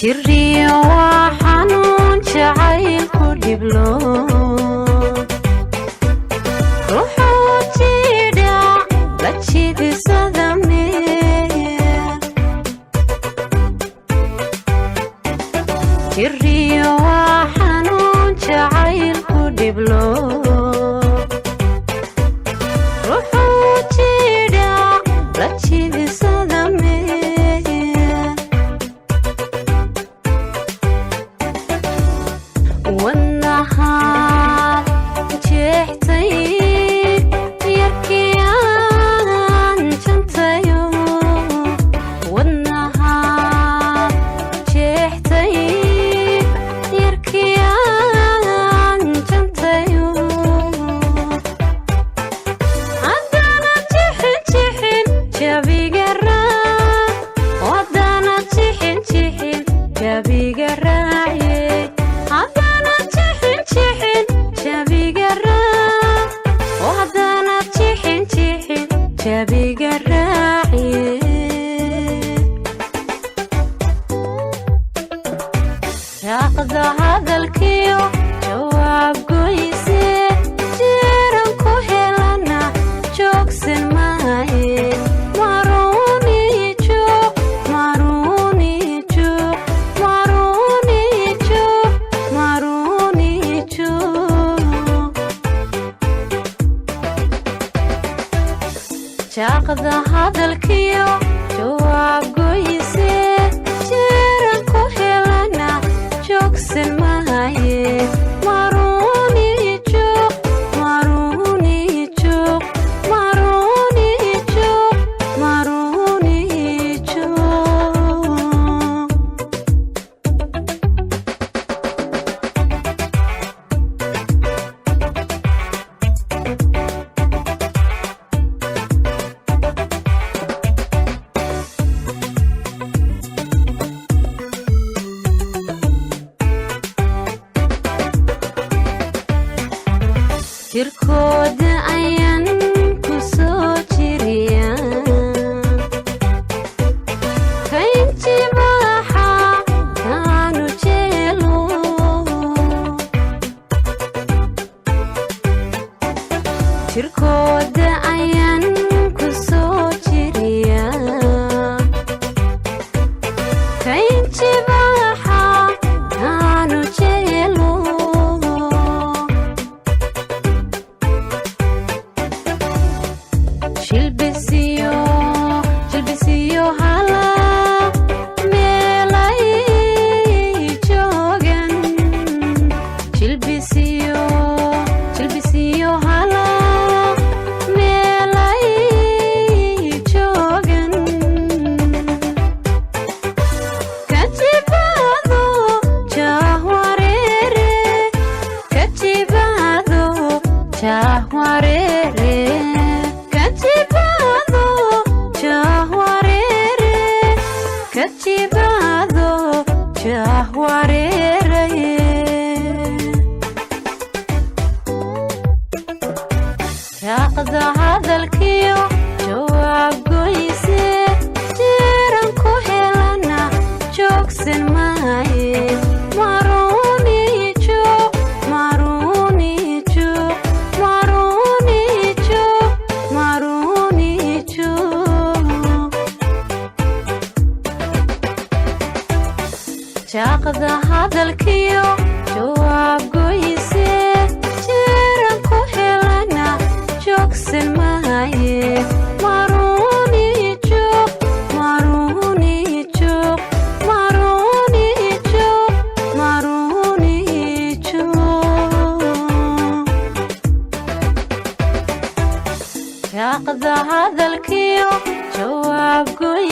jiriyo waa xanuun jacaylku dhiblo ruuxuu jidha la jidisada meel jiriyo waa xanuun jacaylku dhiblo ruuxuu jidha la jidisada jirkooda ayaan ku soo jiriya kayntibaxa kaanu jeelo jirkooda ayaan ku soo jiriya kayntibaxa kaanu jeelo jilbisiyo hala meelay joogan jilbisiyo hala meelay joogan kajibado jahwareere kajibado jahwareere kajibado jahwareeraye raaqda hadalkiyo jawaab goyse jiran ku helana joogsan maaye jaaqda hadalkiyo jawaab goyse jiran ku helana joogsan maaye jaaqda hadalkiyo jawaab goyse